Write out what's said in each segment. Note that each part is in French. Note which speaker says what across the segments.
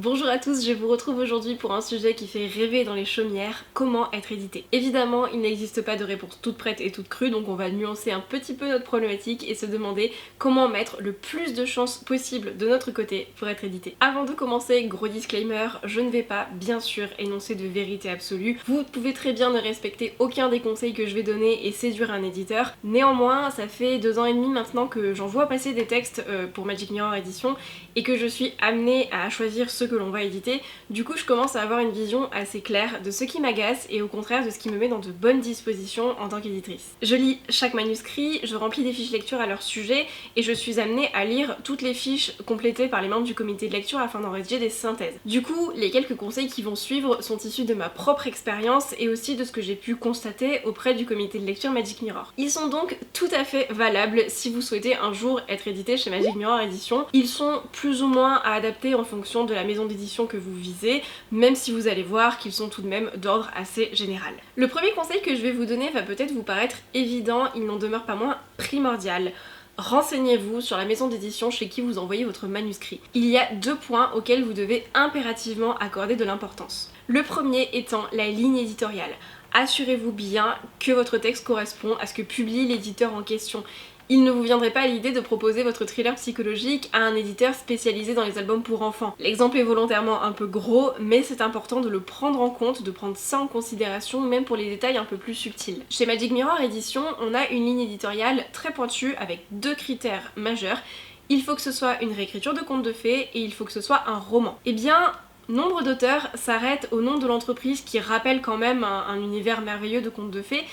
Speaker 1: Bonjour à tous, je vous retrouve aujourd'hui pour un sujet qui fait rêver dans les chaumières, comment être édité. Évidemment, il n'existe pas de réponse toute prête et toute crue, donc on va nuancer un petit peu notre problématique et se demander comment mettre le plus de chances possible de notre côté pour être édité. Avant de commencer, gros disclaimer, je ne vais pas, bien sûr, énoncer de vérité absolue. Vous pouvez très bien ne respecter aucun des conseils que je vais donner et séduire un éditeur. Néanmoins, ça fait 2 ans et demi maintenant que j'envoie passer des textes pour Magic Mirror Édition et que je suis amenée à choisir ce que l'on va éditer. Du coup, je commence à avoir une vision assez claire de ce qui m'agace et au contraire de ce qui me met dans de bonnes dispositions en tant qu'éditrice. Je lis chaque manuscrit, je remplis des fiches lecture à leur sujet et je suis amenée à lire toutes les fiches complétées par les membres du comité de lecture afin d'en rédiger des synthèses. Du coup, les quelques conseils qui vont suivre sont issus de ma propre expérience et aussi de ce que j'ai pu constater auprès du comité de lecture Magic Mirror. Ils sont donc tout à fait valables si vous souhaitez un jour être édité chez Magic Mirror Édition. Ils sont plus ou moins à adapter en fonction de la maison d'édition que vous visez, même si vous allez voir qu'ils sont tout de même d'ordre assez général. Le premier conseil que je vais vous donner va peut-être vous paraître évident, il n'en demeure pas moins primordial. Renseignez-vous sur la maison d'édition chez qui vous envoyez votre manuscrit. Il y a 2 points auxquels vous devez impérativement accorder de l'importance. Le premier étant la ligne éditoriale. Assurez-vous bien que votre texte correspond à ce que publie l'éditeur en question. Il ne vous viendrait pas à l'idée de proposer votre thriller psychologique à un éditeur spécialisé dans les albums pour enfants. L'exemple est volontairement un peu gros, mais c'est important de le prendre en compte, de prendre ça en considération, même pour les détails un peu plus subtils. Chez Magic Mirror Édition, on a une ligne éditoriale très pointue avec 2 critères majeurs. Il faut que ce soit une réécriture de contes de fées et il faut que ce soit un roman. Eh bien, nombre d'auteurs s'arrêtent au nom de l'entreprise qui rappelle quand même un univers merveilleux de contes de fées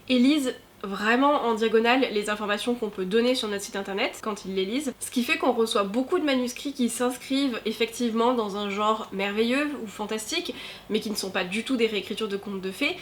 Speaker 1: et lisent vraiment en diagonale les informations qu'on peut donner sur notre site internet quand ils les lisent, ce qui fait qu'on reçoit beaucoup de manuscrits qui s'inscrivent effectivement dans un genre merveilleux ou fantastique, mais qui ne sont pas du tout des réécritures de contes de fées,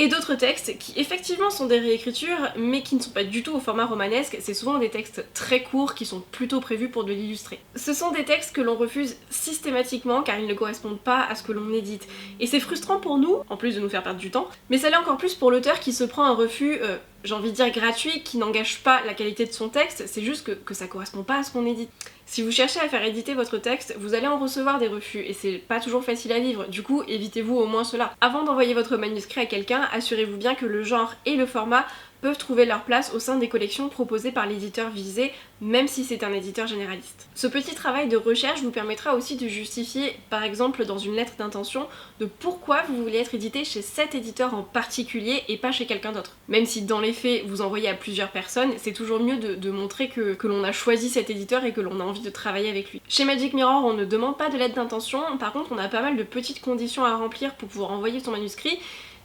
Speaker 1: et d'autres textes qui effectivement sont des réécritures mais qui ne sont pas du tout au format romanesque, c'est souvent des textes très courts qui sont plutôt prévus pour de l'illustrer. Ce sont des textes que l'on refuse systématiquement car ils ne correspondent pas à ce que l'on édite. Et c'est frustrant pour nous, en plus de nous faire perdre du temps, mais ça l'est encore plus pour l'auteur qui se prend un refus, j'ai envie de dire gratuit, qui n'engage pas la qualité de son texte, c'est juste que ça correspond pas à ce qu'on édite. Si vous cherchez à faire éditer votre texte, vous allez en recevoir des refus et c'est pas toujours facile à vivre, du coup évitez-vous au moins cela. Avant d'envoyer votre manuscrit à quelqu'un, assurez-vous bien que le genre et le format peuvent trouver leur place au sein des collections proposées par l'éditeur visé, même si c'est un éditeur généraliste. Ce petit travail de recherche vous permettra aussi de justifier, par exemple dans une lettre d'intention, de pourquoi vous voulez être édité chez cet éditeur en particulier et pas chez quelqu'un d'autre. Même si dans les faits vous envoyez à plusieurs personnes, c'est toujours mieux de montrer que l'on a choisi cet éditeur et que l'on a envie de travailler avec lui. Chez Magic Mirror, on ne demande pas de lettre d'intention, par contre on a pas mal de petites conditions à remplir pour pouvoir envoyer son manuscrit,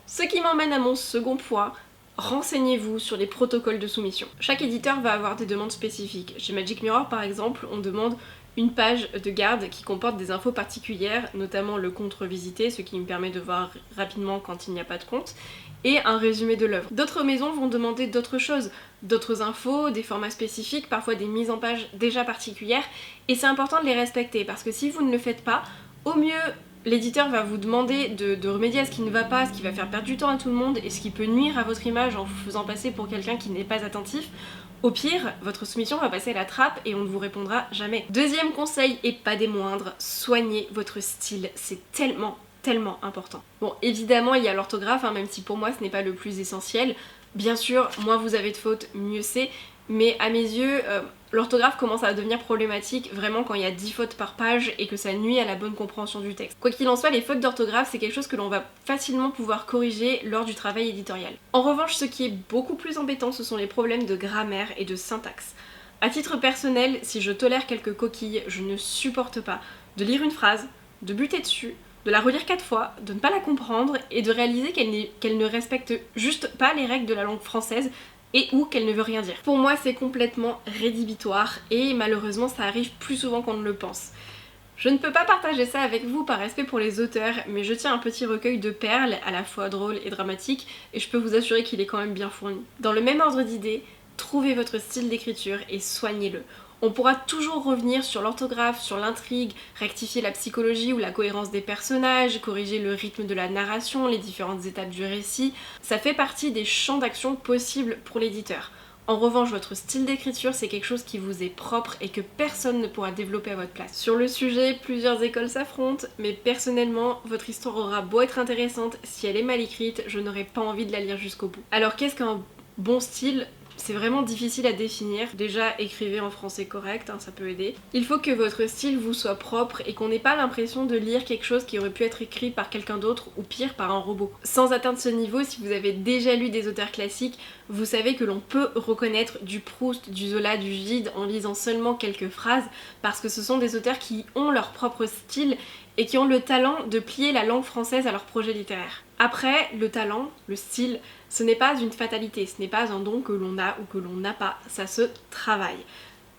Speaker 1: ce qui m'emmène à mon second point. Renseignez-vous sur les protocoles de soumission. Chaque éditeur va avoir des demandes spécifiques. Chez Magic Mirror par exemple, on demande une page de garde qui comporte des infos particulières, notamment le compte revisité, ce qui me permet de voir rapidement quand il n'y a pas de compte, et un résumé de l'œuvre. D'autres maisons vont demander d'autres choses, d'autres infos, des formats spécifiques, parfois des mises en page déjà particulières, et c'est important de les respecter, parce que si vous ne le faites pas, au mieux l'éditeur va vous demander de remédier à ce qui ne va pas, ce qui va faire perdre du temps à tout le monde et ce qui peut nuire à votre image en vous faisant passer pour quelqu'un qui n'est pas attentif. Au pire, votre soumission va passer à la trappe et on ne vous répondra jamais. Deuxième conseil, et pas des moindres, soignez votre style, c'est tellement important. Bon, évidemment, il y a l'orthographe, même si pour moi ce n'est pas le plus essentiel. Bien sûr, moins vous avez de fautes, mieux c'est, mais à mes yeux, l'orthographe commence à devenir problématique vraiment quand il y a 10 fautes par page et que ça nuit à la bonne compréhension du texte. Quoi qu'il en soit, les fautes d'orthographe, c'est quelque chose que l'on va facilement pouvoir corriger lors du travail éditorial. En revanche, ce qui est beaucoup plus embêtant, ce sont les problèmes de grammaire et de syntaxe. À titre personnel, si je tolère quelques coquilles, je ne supporte pas de lire une phrase, de buter dessus, de la relire 4 fois, de ne pas la comprendre et de réaliser qu'elle ne respecte juste pas les règles de la langue française et ou qu'elle ne veut rien dire. Pour moi, c'est complètement rédhibitoire et malheureusement ça arrive plus souvent qu'on ne le pense. Je ne peux pas partager ça avec vous par respect pour les auteurs, mais je tiens un petit recueil de perles, à la fois drôles et dramatiques, et je peux vous assurer qu'il est quand même bien fourni. Dans le même ordre d'idées, trouvez votre style d'écriture et soignez-le. On pourra toujours revenir sur l'orthographe, sur l'intrigue, rectifier la psychologie ou la cohérence des personnages, corriger le rythme de la narration, les différentes étapes du récit. Ça fait partie des champs d'action possibles pour l'éditeur. En revanche, votre style d'écriture, c'est quelque chose qui vous est propre et que personne ne pourra développer à votre place. Sur le sujet, plusieurs écoles s'affrontent, mais personnellement, votre histoire aura beau être intéressante, si elle est mal écrite, je n'aurai pas envie de la lire jusqu'au bout. Alors qu'est-ce qu'un bon style ? C'est vraiment difficile à définir. Déjà, écrivez en français correct, ça peut aider. Il faut que votre style vous soit propre et qu'on n'ait pas l'impression de lire quelque chose qui aurait pu être écrit par quelqu'un d'autre ou pire, par un robot. Sans atteindre ce niveau, si vous avez déjà lu des auteurs classiques, vous savez que l'on peut reconnaître du Proust, du Zola, du Gide en lisant seulement quelques phrases parce que ce sont des auteurs qui ont leur propre style et qui ont le talent de plier la langue française à leur projet littéraire. Après, le talent, le style, ce n'est pas une fatalité, ce n'est pas un don que l'on a ou que l'on n'a pas, ça se travaille.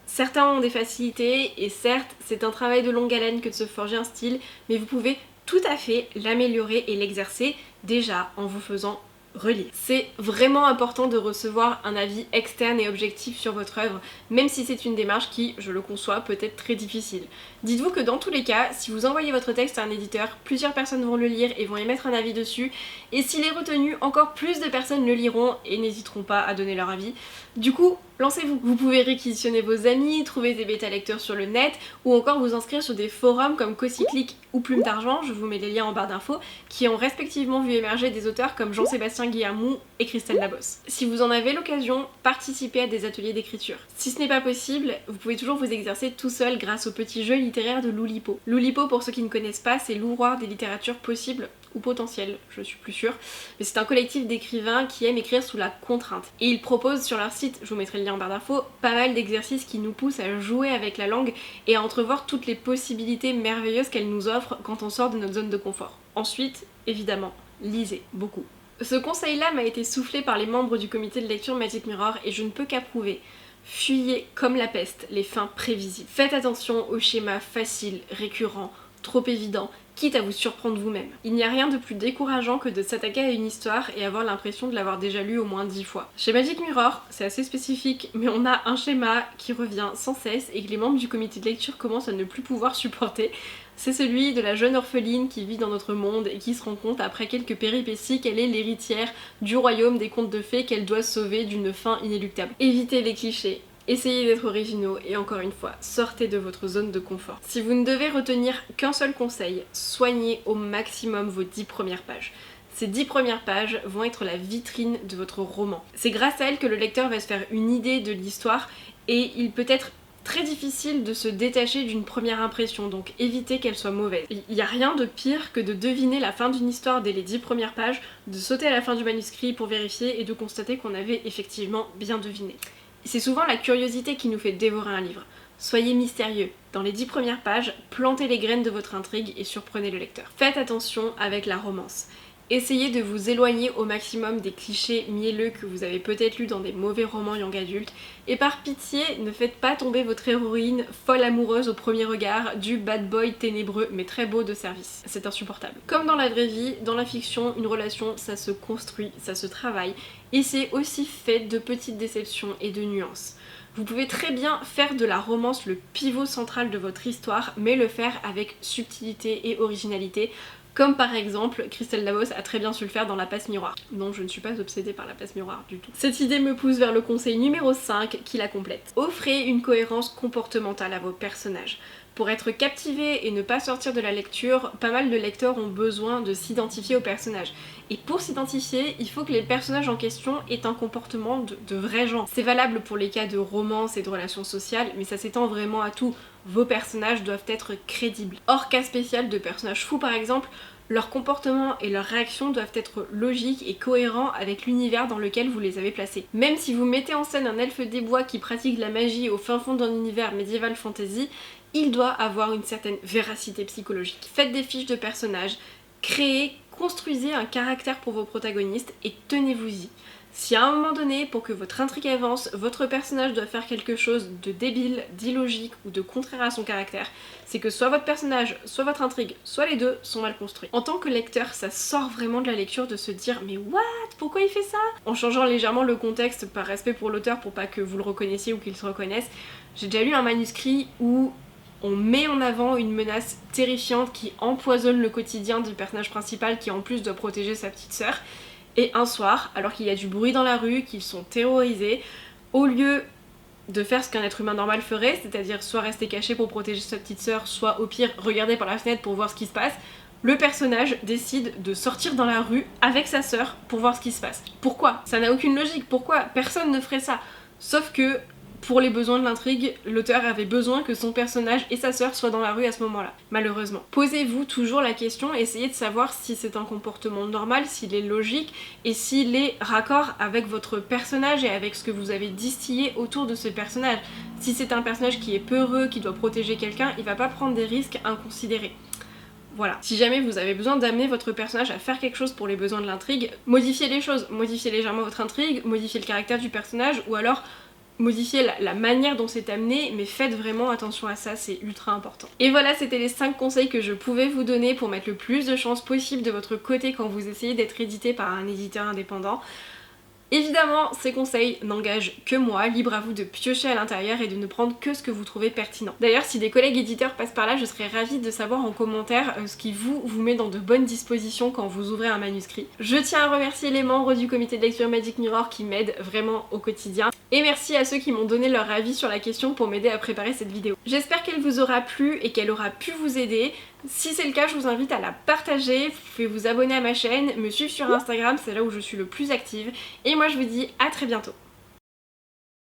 Speaker 1: Certains ont des facilités et certes, c'est un travail de longue haleine que de se forger un style, mais vous pouvez tout à fait l'améliorer et l'exercer déjà en vous faisant relire. C'est vraiment important de recevoir un avis externe et objectif sur votre œuvre, même si c'est une démarche qui, je le conçois, peut être très difficile. Dites-vous que dans tous les cas, si vous envoyez votre texte à un éditeur, plusieurs personnes vont le lire et vont émettre un avis dessus, et s'il est retenu, encore plus de personnes le liront et n'hésiteront pas à donner leur avis. Du coup, lancez-vous. Vous pouvez réquisitionner vos amis, trouver des bêta-lecteurs sur le net, ou encore vous inscrire sur des forums comme Cocyclic ou Plume d'Argent, je vous mets les liens en barre d'infos, qui ont respectivement vu émerger des auteurs comme Jean-Sébastien Guillermou et Christelle Labosse. Si vous en avez l'occasion, participez à des ateliers d'écriture. Si ce n'est pas possible, vous pouvez toujours vous exercer tout seul grâce au petit jeu littéraire de Loulipo. Loulipo, pour ceux qui ne connaissent pas, c'est l'ouvroir des littératures possibles ou potentielles, je suis plus sûre, mais c'est un collectif d'écrivains qui aiment écrire sous la contrainte. Et ils proposent sur leur site, je vous mettrai le lien en barre d'infos, pas mal d'exercices qui nous poussent à jouer avec la langue et à entrevoir toutes les possibilités merveilleuses qu'elle nous offre quand on sort de notre zone de confort. Ensuite, évidemment, lisez beaucoup. Ce conseil-là m'a été soufflé par les membres du comité de lecture Magic Mirror et je ne peux qu'approuver. Fuyez comme la peste les fins prévisibles. Faites attention aux schémas faciles, récurrents, trop évidents, quitte à vous surprendre vous-même. Il n'y a rien de plus décourageant que de s'attaquer à une histoire et avoir l'impression de l'avoir déjà lue au moins 10 fois. Chez Magic Mirror, c'est assez spécifique, mais on a un schéma qui revient sans cesse et que les membres du comité de lecture commencent à ne plus pouvoir supporter. C'est celui de la jeune orpheline qui vit dans notre monde et qui se rend compte après quelques péripéties qu'elle est l'héritière du royaume des contes de fées qu'elle doit sauver d'une fin inéluctable. Évitez les clichés. Essayez d'être originaux et encore une fois, sortez de votre zone de confort. Si vous ne devez retenir qu'un seul conseil, soignez au maximum vos 10 premières pages. Ces 10 premières pages vont être la vitrine de votre roman. C'est grâce à elles que le lecteur va se faire une idée de l'histoire et il peut être très difficile de se détacher d'une première impression, donc évitez qu'elle soit mauvaise. Il n'y a rien de pire que de deviner la fin d'une histoire dès les 10 premières pages, de sauter à la fin du manuscrit pour vérifier et de constater qu'on avait effectivement bien deviné. C'est souvent la curiosité qui nous fait dévorer un livre. Soyez mystérieux. Dans les 10 premières pages, plantez les graines de votre intrigue et surprenez le lecteur. Faites attention avec la romance. Essayez de vous éloigner au maximum des clichés mielleux que vous avez peut-être lus dans des mauvais romans young adultes. Et par pitié, ne faites pas tomber votre héroïne folle amoureuse au premier regard du bad boy ténébreux mais très beau de service. C'est insupportable. Comme dans la vraie vie, dans la fiction, une relation ça se construit, ça se travaille et c'est aussi fait de petites déceptions et de nuances. Vous pouvez très bien faire de la romance le pivot central de votre histoire mais le faire avec subtilité et originalité. Comme par exemple, Christelle Labosse a très bien su le faire dans La Passe Miroir. Non, je ne suis pas obsédée par La Passe Miroir du tout. Cette idée me pousse vers le conseil numéro 5 qui la complète. Offrez une cohérence comportementale à vos personnages. Pour être captivé et ne pas sortir de la lecture, pas mal de lecteurs ont besoin de s'identifier aux personnages. Et pour s'identifier, il faut que les personnages en question aient un comportement de vrais gens. C'est valable pour les cas de romance et de relations sociales, mais ça s'étend vraiment à tout. Vos personnages doivent être crédibles. Hors cas spécial de personnages fous par exemple, leur comportement et leurs réactions doivent être logiques et cohérents avec l'univers dans lequel vous les avez placés. Même si vous mettez en scène un elfe des bois qui pratique la magie au fin fond d'un univers médiéval fantasy, il doit avoir une certaine véracité psychologique. Faites des fiches de personnages, créez, construisez un caractère pour vos protagonistes et tenez-vous-y. Si à un moment donné, pour que votre intrigue avance, votre personnage doit faire quelque chose de débile, d'illogique ou de contraire à son caractère, c'est que soit votre personnage, soit votre intrigue, soit les deux sont mal construits. En tant que lecteur, ça sort vraiment de la lecture de se dire « mais what ? Pourquoi il fait ça ?» En changeant légèrement le contexte par respect pour l'auteur pour pas que vous le reconnaissiez ou qu'il se reconnaisse, j'ai déjà lu un manuscrit où on met en avant une menace terrifiante qui empoisonne le quotidien du personnage principal qui en plus doit protéger sa petite sœur. Et un soir, alors qu'il y a du bruit dans la rue, qu'ils sont terrorisés, au lieu de faire ce qu'un être humain normal ferait, c'est-à-dire soit rester caché pour protéger sa petite sœur, soit au pire regarder par la fenêtre pour voir ce qui se passe, le personnage décide de sortir dans la rue avec sa sœur pour voir ce qui se passe. Pourquoi? Ça n'a aucune logique, pourquoi? Personne ne ferait ça. Sauf que pour les besoins de l'intrigue, l'auteur avait besoin que son personnage et sa sœur soient dans la rue à ce moment-là, malheureusement. Posez-vous toujours la question, essayez de savoir si c'est un comportement normal, s'il est logique et s'il est raccord avec votre personnage et avec ce que vous avez distillé autour de ce personnage. Si c'est un personnage qui est peureux, qui doit protéger quelqu'un, il va pas prendre des risques inconsidérés. Voilà. Si jamais vous avez besoin d'amener votre personnage à faire quelque chose pour les besoins de l'intrigue, modifiez les choses, modifiez légèrement votre intrigue, modifiez le caractère du personnage ou alors modifier la manière dont c'est amené, mais faites vraiment attention à ça, c'est ultra important. Et voilà, c'était les 5 conseils que je pouvais vous donner pour mettre le plus de chances possible de votre côté quand vous essayez d'être édité par un éditeur indépendant. Évidemment, ces conseils n'engagent que moi, libre à vous de piocher à l'intérieur et de ne prendre que ce que vous trouvez pertinent. D'ailleurs, si des collègues éditeurs passent par là, je serais ravie de savoir en commentaire ce qui vous met dans de bonnes dispositions quand vous ouvrez un manuscrit. Je tiens à remercier les membres du comité de lecture Magic Mirror qui m'aident vraiment au quotidien. Et merci à ceux qui m'ont donné leur avis sur la question pour m'aider à préparer cette vidéo. J'espère qu'elle vous aura plu et qu'elle aura pu vous aider. Si c'est le cas, je vous invite à la partager, vous pouvez vous abonner à ma chaîne, me suivre sur Instagram, c'est là où je suis le plus active. Et moi je vous dis à très bientôt.